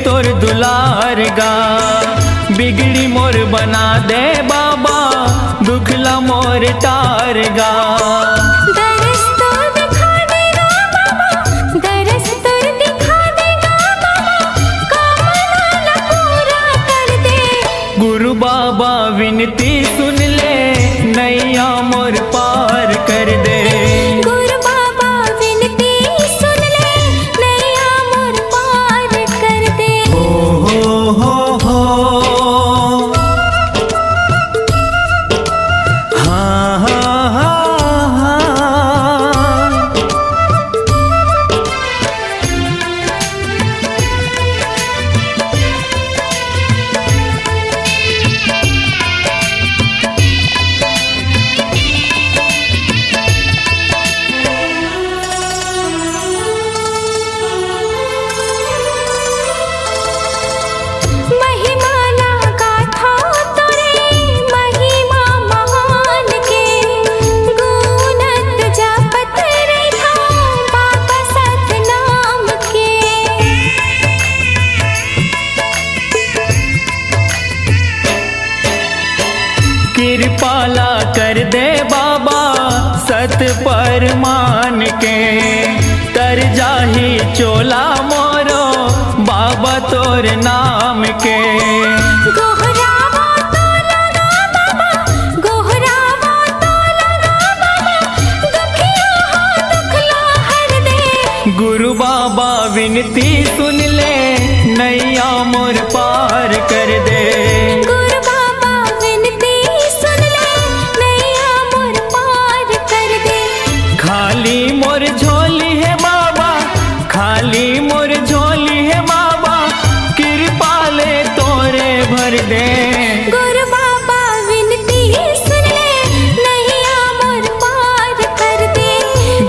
तोर दुलार गा। बिगड़ी मोर बना दे बाबा, दुखला मोर टार गा। दरस तो दिखा देगा बाबा, दरस तो दिखा देगा बाबा, कामना पूरा कर दे। गुरु बाबा विनती सुन ले, नैया मोर पार कर दे। गुरु बाबा विनती सुन ले, नैया मोर पार कर दे। हो हाँ हाँ हाँ हाँ। महिमा लगा था तोरे, महिमा महान के, गुणत जपत रहा बाबा सतनाम के। कृपाला कर दे बाबा, सत पर मान के। तर जाही चोला मोरो, बाबा तोर नाम के। गोहरावा तो लगा बाबा, गोहरावा तो लगा बाबा, दुखिया हो दुखला हर दे। गुरु बाबा विनती सुन ले, नैया मोर पार कर दे। गुरु बाबा विनती सुन ले, नैया मोर पार कर दे। खाली मोर झोली है बाबा, खाली मोर झोली है बाबा, कृपा ले तोरे भर दे। गुरु बाबा विनती सुन ले, नैया मोर पार कर दे।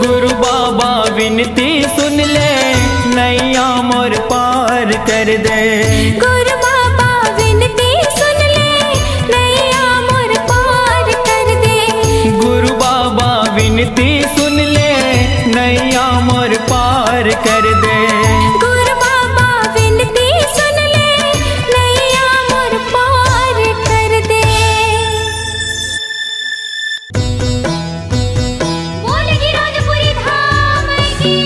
गुरु बाबा विनती सुन ले, नैया मोर पार कर दे। गुरु बाबा विनती सुन ले, नैया मोर पार कर दे। गुरु बाबा विनती सुन ले, नैया मोर पार कर दे। गुरु बाबा विनती सुन ले, नैया मोर पार कर दे। बोल गिरोधपुरी धाम की।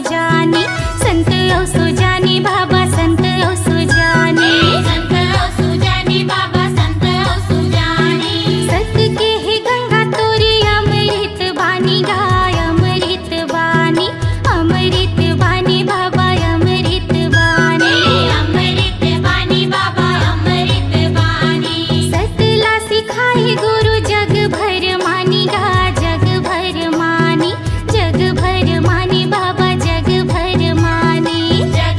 सुजानी, संत ओ सुजानी बाबा संत ओ सुजानी, संत ओ सुजानी बाबा संत ओ सुजानी। सत के ही गंगा तोरी अमृत बानी गाय अमृत बानी, अमृत बानी बाबा अमृत बानी, अमृत बानी बाबा अमृत बानी। सतला सिखाई गुरु जग भर मानी गा जग भर मानी, जग भर मानी बाबा जग भर मानी, जग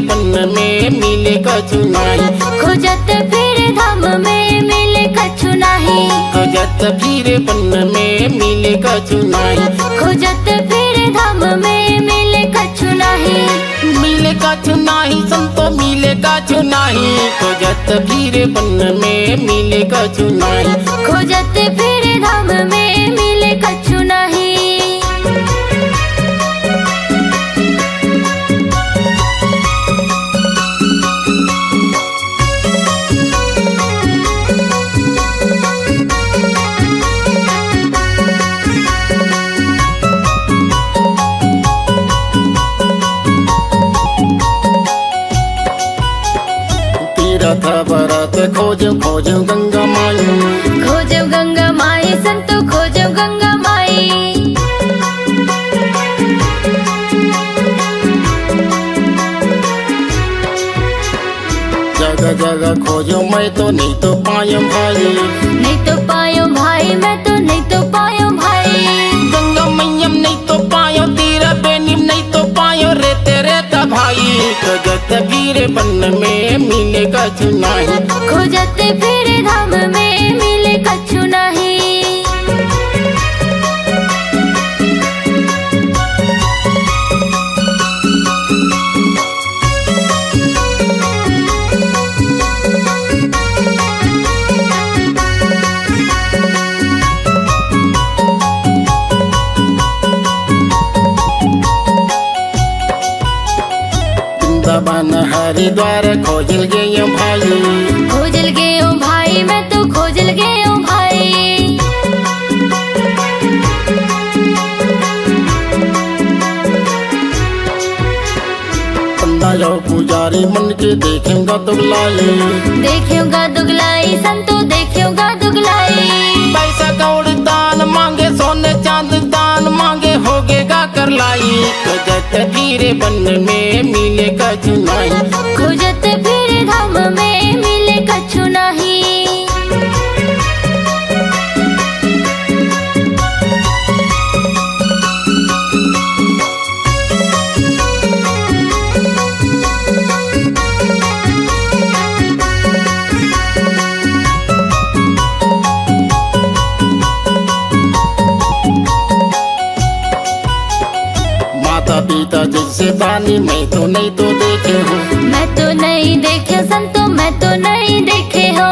बन में मिले कछु नाही। खोजत फिर धाम में मिले कछु नाही। खोजत फिर बन में मिले कछु नाही। खोजत फिर धाम में मिले कछु नाही। मिले कछु नाही संतो मिले कछु नाही। खोजत फिर बन में मिले कछु नाही। खोजत फिर धाम में मिले कछु नाही। तीरथ भरत खोजो खोजो गंगा माई। खोजो गंगा माई संतो खोजो गंगा माई। जगह जगह खोजो मैं तो नहीं तो पायो भाई। नहीं तो पायो भाई मैं तो नहीं तो पायो भाई। गंगा मैयम नहीं तो पायो तीरा बेनीम नहीं तो पायो रे तेरे ता भाई। खोजत फिर बन में मिले कछु नाही। खोजत फिर धाम में मिले कछु नाही। वृंदावन हरिद्वार खोजल गए भाई। खोजल गयो भाई मैं तो खोजल गयो भाई। बंदा जाओ पुजारी मन के देखेगा दुगलाई। देखेगा दुगलाई संतो देखेगा दुगलाई। पैसा कौड़ दान मांगे सोने चांद दान मांगे होगेगा कर लाई। खोजत फिर बन में मिले कछु नाही। खोजत फिर धाम में मिले कछु नाही। माता पिता जैसे दानी मैं तो नहीं तो देखे हूँ। मैं तो नहीं देखे संतो मैं तो नहीं देखे हो।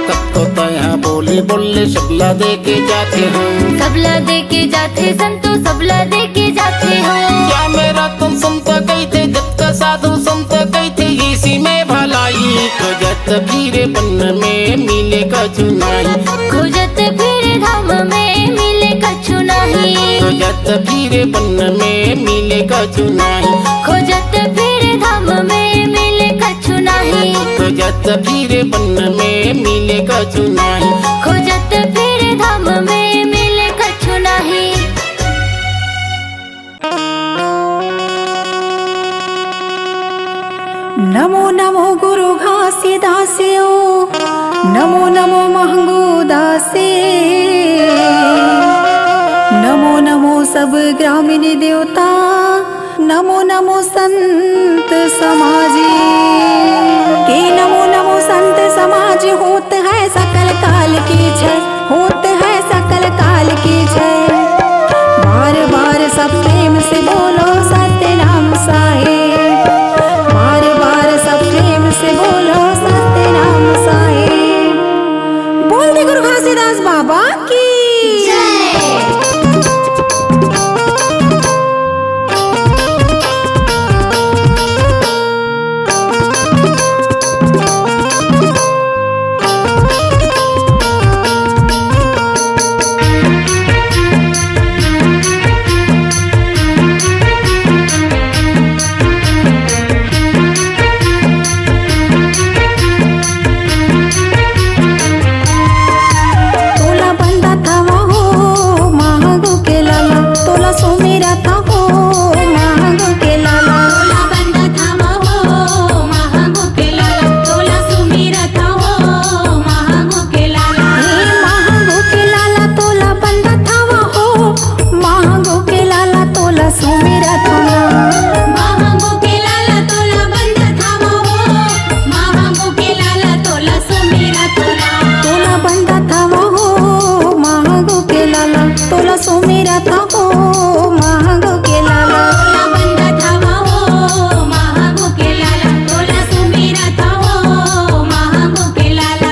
कब तो तया बोली बोले सबला दे के जाते हो। सबला दे के जाते संतो सबला दे के जाते हो। क्या मेरा तुम संत गई थे जब का साधु संत गई थे इसी में भलाई। खोजत फिर बन में मिले कछु नाही। खोजत फिर धाम में मिले कछु नाही। खोजत फिर बन में मिले कछु नाही। खोजत फिर धाम में मिले कछु नाही। खोजत फिर बन में मिले कछु नाही। खोजत फिर धाम में मिले कछु नाही। नमो नमो गुरु घासी दास्यो। नमो नमो महंगू दासे। नमो नमो सब ग्रामीण देवता। नमो नमो संत समाजी के। नमो नमो संत समाज होत है सकल काल की जय। होत है सकल काल की जय। बार बार सब प्रेम से बोलो सत्य नाम साहेब। बार बार सब प्रेम से बोलो सत्य नाम साहेब। बोल दे गुरु घासीदास बाबा की। सुमिरा था हो महागो के लाला। तोला बंदा थावा हो महागो के लाला, तोला सुमिरा था हो महागो के लाला।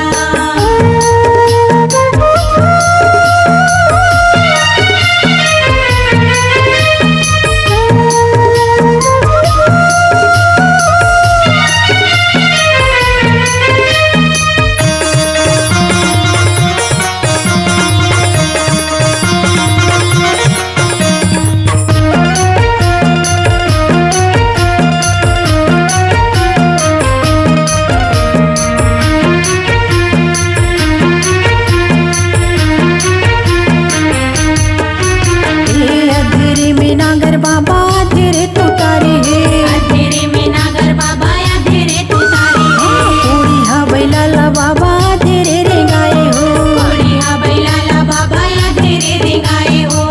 अधेरे में नागर बाबा अधेरे तुतारे है। अधेरे में नागर बाबा अधेरे तुतारे है। पूरी हा बैलाला बाबा अधेरे रे गाए हो। कोड़ी हा बैलाला बाबा अधेरे रे गाए हो।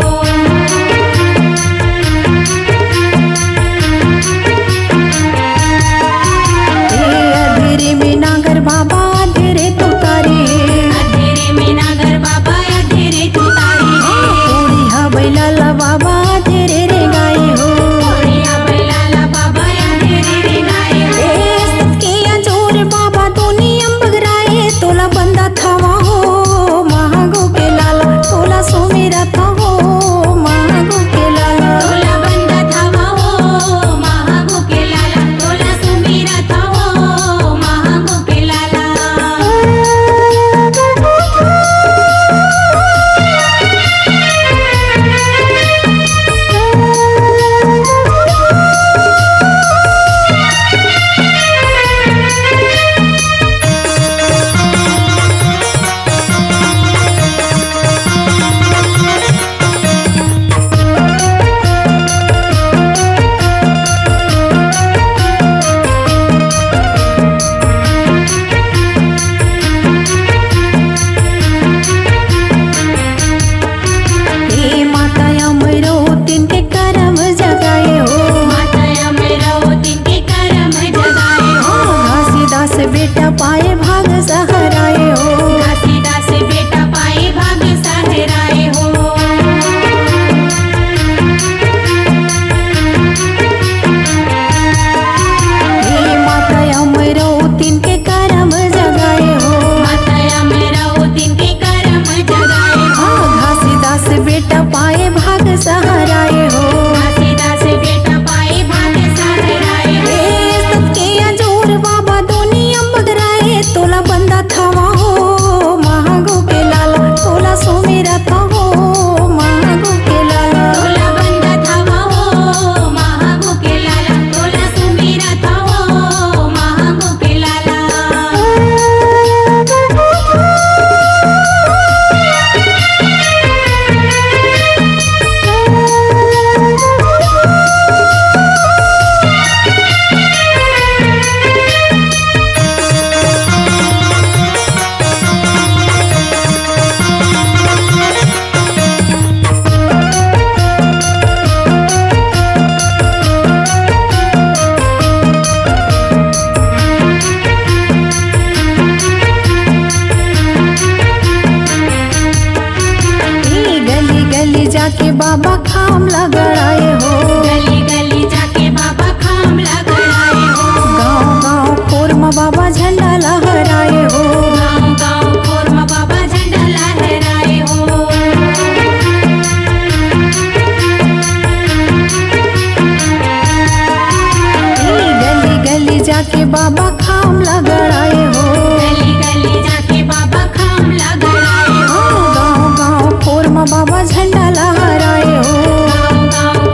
अधेरे में नागर बाबा अधेरे तुतारे है। अधेरे में नागर बाबा अधेरे तुतारे है। पूरी हा बैलाला बाबा अधेरे रे गाए हो। कोड़ी हा बैलाला बाबा अधेरे रे गाए हो। सबके जोर बाबा दोनी अम्बगराए तोला बंदा थावा हो महागो के लाला। तोला सुमिरा था हो महागो के लाला। तोला बंदा थावा हो महागो के लाला, तोला सुमिरा था हो महागो के लाला। हे माता अमरो तिनके करम जगाए हो। माता मेरा तिनके करम जगाए हो। घासीदास बेटा पाए भाग सहराए हो। घासीदास बेटा पाए भाग सहराए हो। हे माता अमरो तिनके करम जगाए हो। माता मेरा तिनके करम जगाए हो। घासीदास बेटा पाए भाग सहराए हो। घासीदास बेटा पाए भाग सहराए हो। सबके जोर बाबा दोनी अम्बगराए तोला बंदा थावा हो महागो के लाला। तोला सुमिरा था हो महागो के लाला। तोला बंदा थावा हो महागो के लाला, तोला सुमिरा था हो महागो के लाला। गली गली जाके बाबा खाम लगड़ाए हो। गली गली जाके बाबा खाम लगड़ाए हो। गाँव गाँव खोरमा बाबा झंडा लहराए हो। गाँव गाँव खोरमा बाबा झंडा लहराए हो। गली गली जाके बाबा खाम लगड़ाए हो। गली गली जाके बाबा खाम लगड़ाए हो। गाँव गाँव खोरमा बाबा झंडा लहराए हो। गाँव गाँव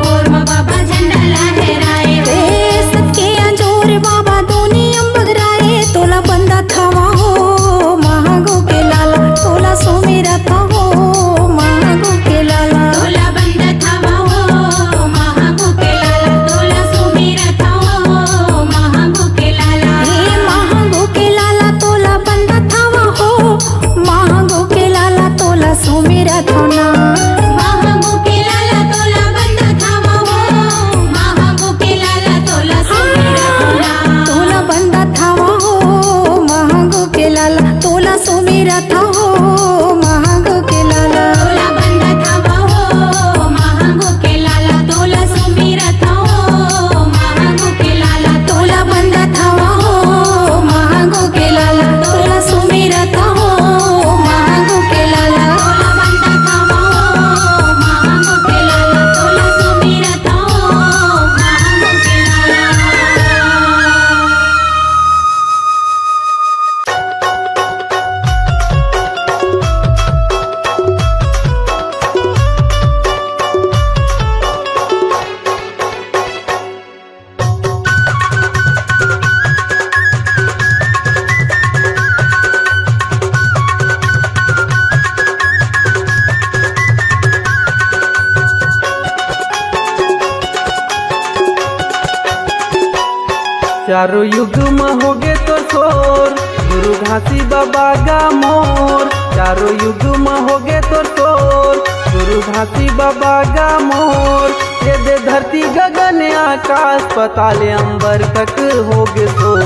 चारों युग में होगे तो शोर, गुरु घासी बाबा का मोर। चारों युग में होगे तो शोर, गुरु घासी बाबा का मोर। ये दे धरती गगन आकाश पाताल अंबर तक होगे शोर।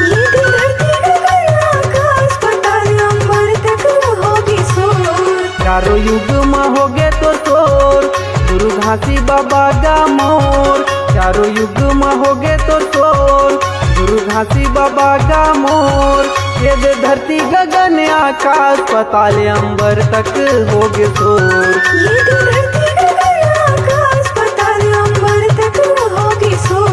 ये दे धरती गगन आकाश पाताल अंबर तक होगी शोर। चारों युग में होगे तो शोर, गुरु घासी बाबा का मोर। चारों युग में होगे तो शोर, गुरु घासी बाबा का मोर। ये दे धरती गगन आकाश पाताल अंबर तक होगे शोर। ये दे धरती गगन आकाश पाताल अंबर तक होगी शोर।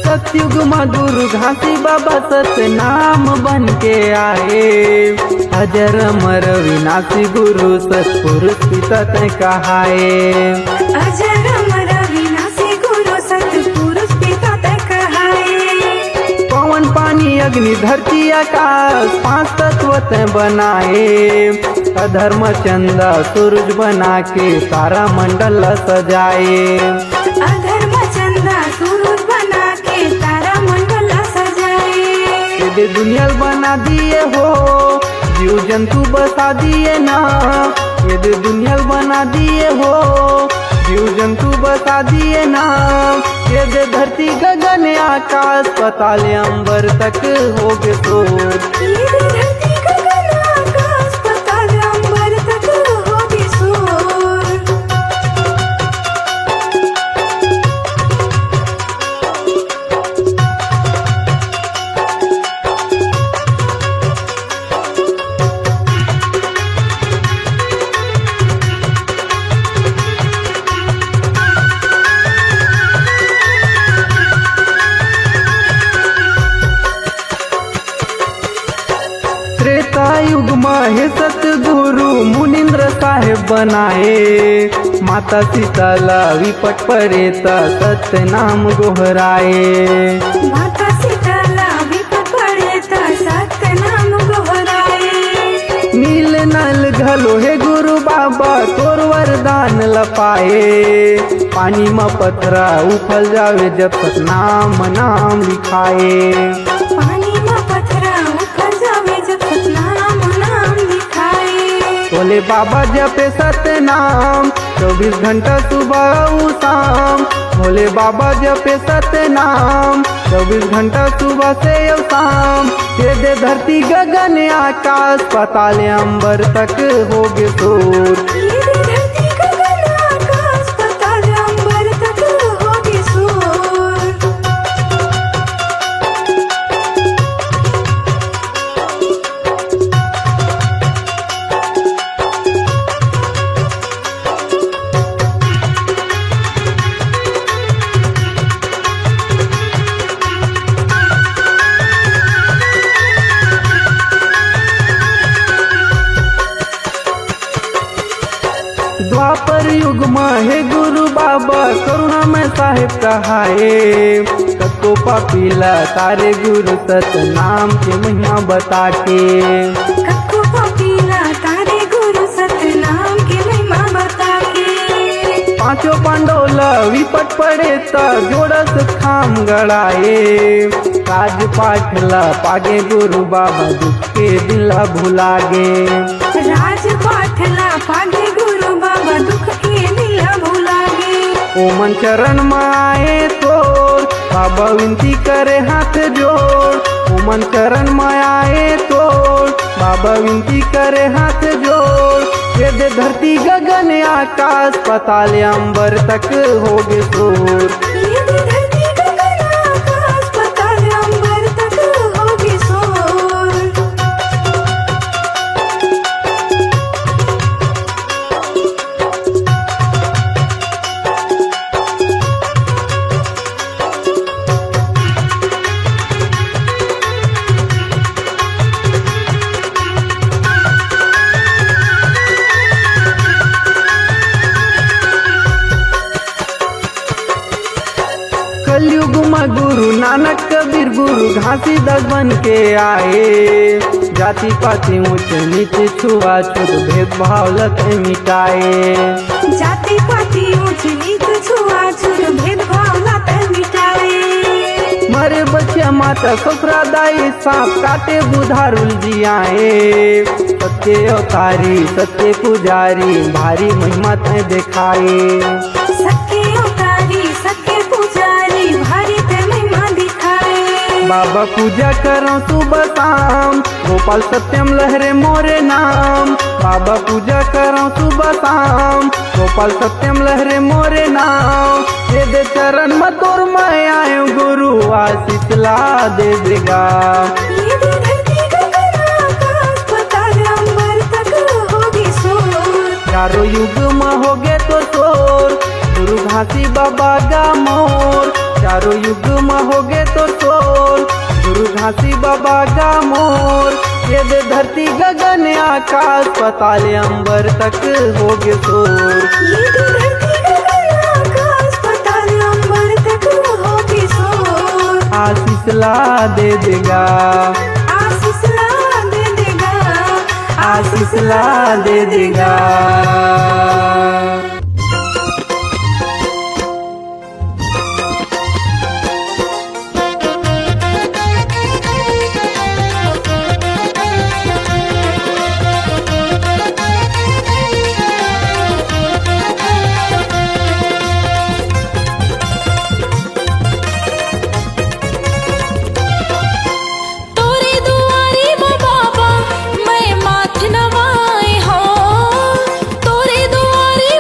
सतयुग में गुरु घासी बाबा सत्य नाम बन के आए। अजर अमर विनाशी गुरु सतपुरुष पिता ते कहाए। अजर अमर विनाशी गुरु सतपुरुष पिता ते कहाए। पवन पानी अग्नि धरती आकाश पांच तत्व ते बनाए। अधर्म चंदा सूरज बना के तारा मंडल सजाए। अधर्म चंदा सूरज बना के तारा मंडल सजाए। ये दुनिया बना दिए हो, जीव जंतु बसा दिए ना। ये दुनिया बना दिए हो, जीव जंतु बसा दिए ना। ये दे धरती गगन आकाश पाताल अंबर तक होगे शोर। ये दे धरती गगन आकाश पाताल अंबर तक होगी शोर। त्रेता युग में हे सतगुरु मुनिंद्र साहेब बनाए। माता सीताला विपट परेता सत्य नाम गोहराए। माता सीताला विपत पड़े ता सत्य नाम गोहराए। नील नल घलो हे गुरु बाबा तोर वरदान लपाए। पानी में पथरा उफल जावे जब तक नाम नाम लिखाए। पानी में पथरा उखड़ जावे जब तक नाम नाम लिखाए। बोले बाबा जपे सत्य नाम 24 घंटा सुबह उ शाम। भोले बाबा जपे सत्य नाम 24 घंटा सुबह से और शाम। ये दे धरती गगन आकाश पाताल अंबर तक होगे शोर। ये दे धरती गगन आकाश पाताल अंबर तक होगी शोर। द्वापर युग में हे गुरु बाबा करुणा में साहेब कहाए। कतो पापीला तारे गुरु सत नाम के महिमा बता के। कक्को पपीला तारे गुरु सत्य नाम के महिमा बता के। पांचों पांडोला विपट पड़े ता जोड़स खाम गड़ाए। काज पाठला पागे गुरु बाबा दुख के दिला भुला गे। राज पाठला पागे गुरु बाबा दुख के दिला भुला गे। ओमन चरण में आए तोर बाबा विनती करे हाथ जोड़। ओमन चरण में आए तोर बाबा विनती करे हाथ जोड़। ये दे धरती गगन आकाश पाताल अंबर तक होगे शोर। ये दे धरती गगन आकाश पाताल अंबर तक होगी शोर। नानक कबीर गुरु घासीदास बन के आए। जाति पाति ऊंच नीच छुआछूत भेदभाव लत मिटाए। जाति पाति ऊंच नीच छुआछूत भेदभाव लत मिटाए। मरे बच्चे माता सफरादाई सांप काटे बुधारुल जियाए। सत्य अवतारी सत्य पुजारी भारी महिमा तय दिखाए। सत्य अवतारी सत्य पुजारी भारी तय महिमा दिखाए। बाबा पूजा करो सुबह शाम गोपाल सत्यम लहरे मोरे नाम। बाबा पूजा करो सुबह शाम गोपाल सत्यम लहरे मोरे नाम। ये दे चरण में तोर मैं आयो गुरु आशीष ला दे देगा। ये दे धरती गगन आकाश पाताल अंबर तक होगी शोर। चारों युग में होगे तो शोर गुरु घासी बाबा का मोर। चारों युग में होगे तो शोर गुरु घासी बाबा का मोर। ये दे धरती गगन आकाश पाताल अंबर तक होगे शोर। ये दे धरती गगन आकाश पाताल अंबर तक होगी शोर। आशीष ला दे देगा। आशीष ला दे देगा। आशीष ला दे देगा। तोरे दुआरे बाबा मैं माथ नवाए हो। तोरे दुआरे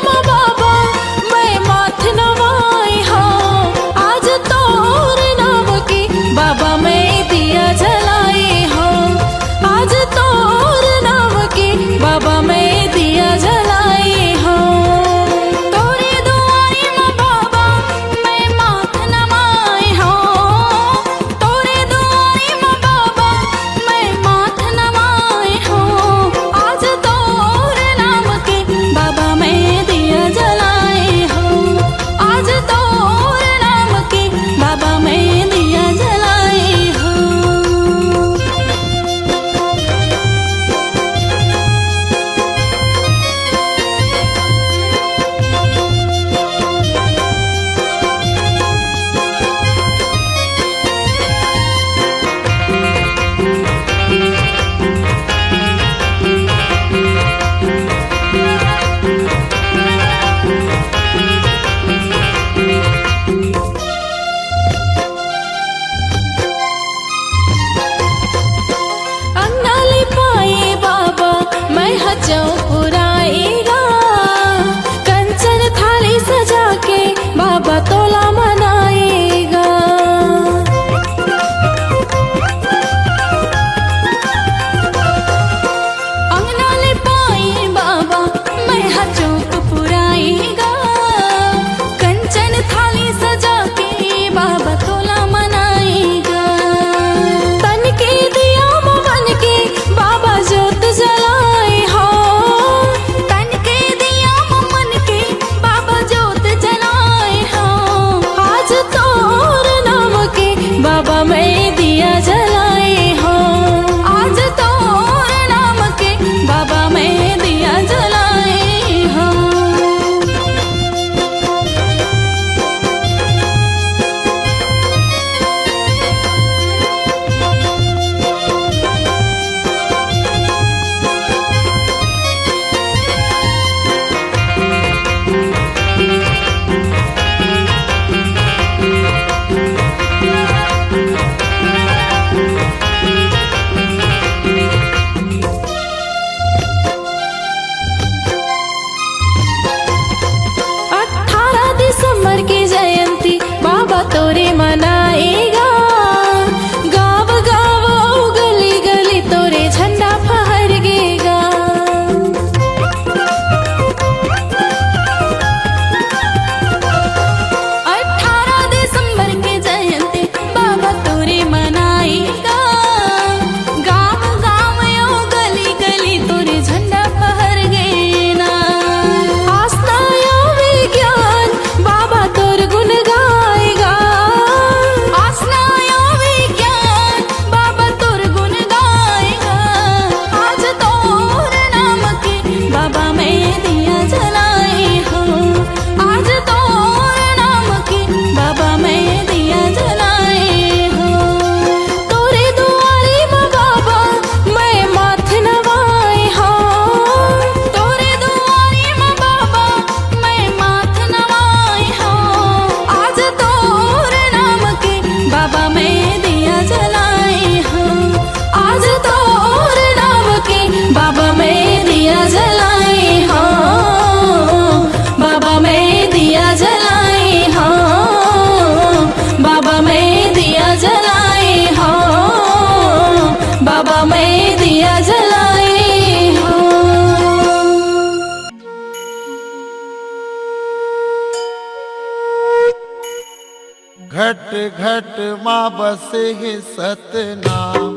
घट माँ बसे है सतनाम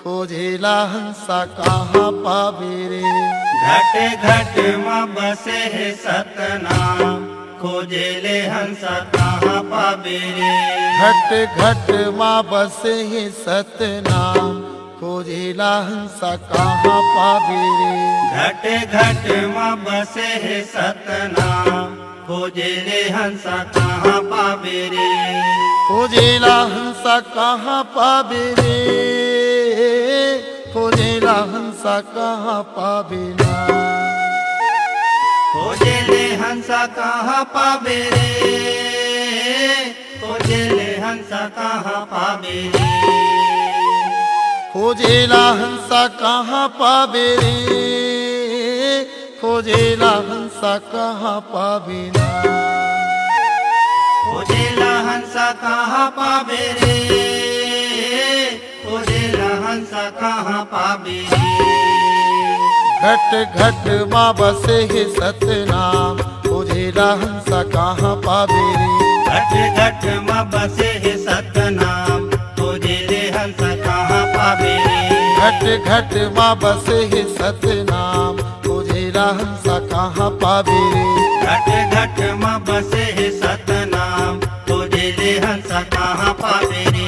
खोजेला हंसा कहाँ पावे रे। घट घट माँ बसे है सतनाम खोजेले हंसा कहाँ पावे रे। घट घट माँ बसे है सतनाम खोजेला हंसा कहाँ पावे रे। घट घट माँ बसे है सतनाम खोजेले हंसा कहाँ पावे रे। खोजेला हंसा कहाँ पावे रे। खोजेला हंसा कहाँ पावे ना। खोजेले हंसा कहाँ पावे रे। खोजेले हंसा कहाँ पावे रे। खोजेला हंसा कहाँ पावे रे। खोजेला हंसा कहाँ पावे ना। खोजेला हंसा कहाँ पावे रे। खोजेला हंसा कहाँ पावे रे। घट घट माँ बसे है सतनाम खोजेला हंसा कहाँ पावे रे। घट घट माँ बसे है सतनाम खोजेले हंसा कहाँ पावे रे। घट घट माँ बसे है सतनाम खोजेला हंसा कहाँ पावे रे। घट घट माँ बसे है सतनाम खोजेले हंसा कहाँ पावे रे।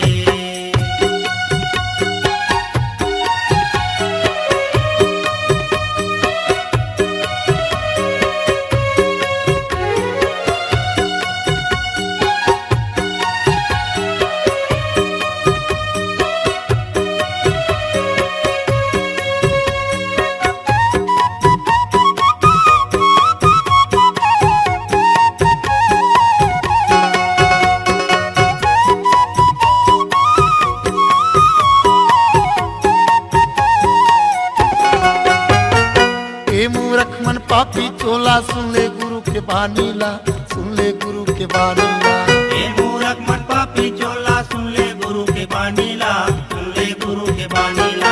मन पापी चोला सुन ले गुरु के बानीला। सुन ले गुरु के बानीला। ए मूरख मन पापी चोला सुन ले गुरु के बानीला। सुन ले गुरु के बानीला।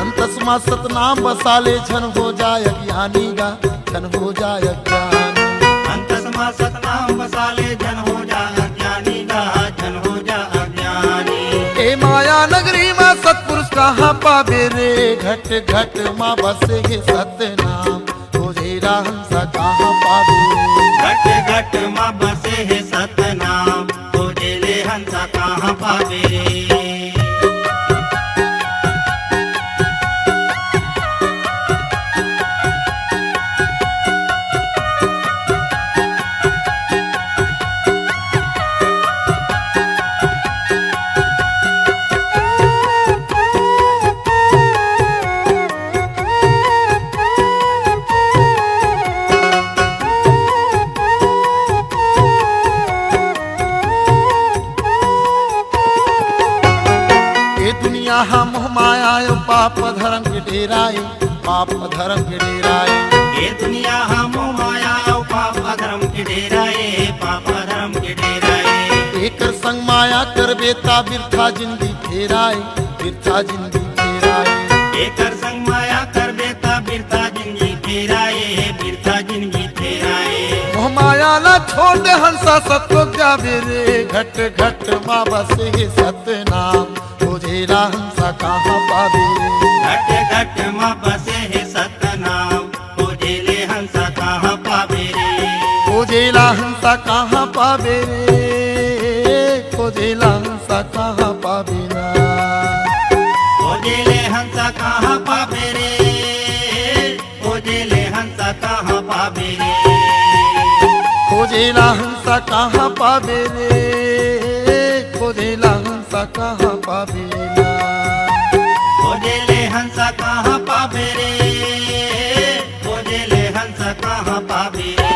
अंतस्मा सतनाम बसाले छन हो जाय अज्ञानी गा। छन हो जाय अज्ञानी। अंतस्मा सतनाम बसाले जन हो जा अज्ञानी गा। जन हो जा अज्ञानी। ए माया नगरी में सतपुरुष कहाँ पावे रे। घट घट माँ बसे है सतनाम खोजेला हंसा कहाँ पावे रे। घट घट माँ बसे है सतनाम खोजेले हंसा कहाँ पावे रे। हम माया पाप धर्म के डेराए। पाप धर्म के डेराए। ये दुनिया हम माया पाप धर्म के डेराए। पाप धर्म के डेराए। एक संग माया कर बेता बिरथा जिंदगी फेराए। बिरथा जिंदगी फेराए। एक संग माया कर बेता बिरथा जिंदगी फेराए। बिरथा जिंदगी फेराए। मोह माया ला छोड़ दे हंसा सतो जावे रे। घट घट माँ बसे है सतनाम खोजेला हंसा कहाँ पावे रे। घट घट माँ बसे है सतनाम खोजेले हंसा कहाँ पावे रे। खोजेला हंसा कहाँ पावे रे। खोजेला हंसा कहाँ पावे ना। खोजेले हंसा कहाँ पावे रे। खोजेले हंसा कहाँ पावे रे। खोजेला हंसा कहाँ पावे रे। खोजेला हंसा कहाँ पावे ना। खोजेले हंसा कहाँ पावे रे। खोजेले हंसा कहाँ पावे रे।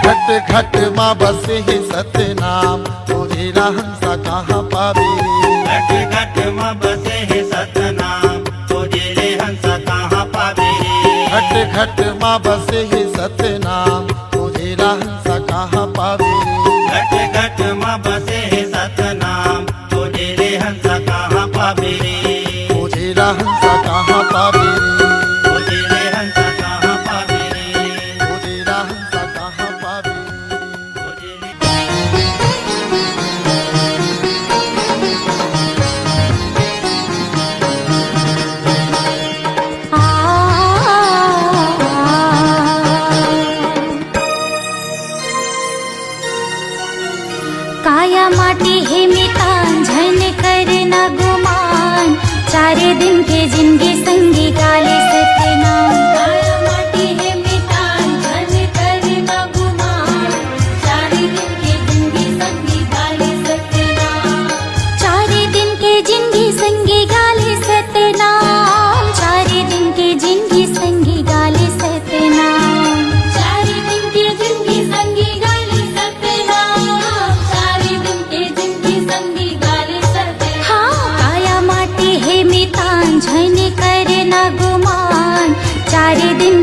घट घट माँ बसे है सतनाम खोजेला हंसा कहाँ पावे रे। घट घट माँ बसे है सतनाम खोजेले हंसा कहाँ पावे रे। घट घट माँ बसे है सतनाम खोजेला हंसा कहाँ पावे रे। घट घट माँ बसे है सतनाम खोजेले हंसा कहाँ पावे रे। खोजेला हंसा कहाँ पावे रे। खोजेले हंसा कहाँ पावे रे। खोजेला हंसा कहाँ पावे रे। खोजेले चार दिन के जिंदगी संगी गाले सतनाम काया माटी है मितान धन करना गुमान चार दिन के जिंदगी संगी गाले सतनाम चार दिन के जिंदगी संगी गाले सतनाम चार दिन के जिंदगी संगी गाले सतनाम चार दिन के जिंदगी संगी गाले सतनाम चार दिन के जिंदगी संगी गाले सतनाम हाँ काया माटी है मितान झन करना गुमान चार दिन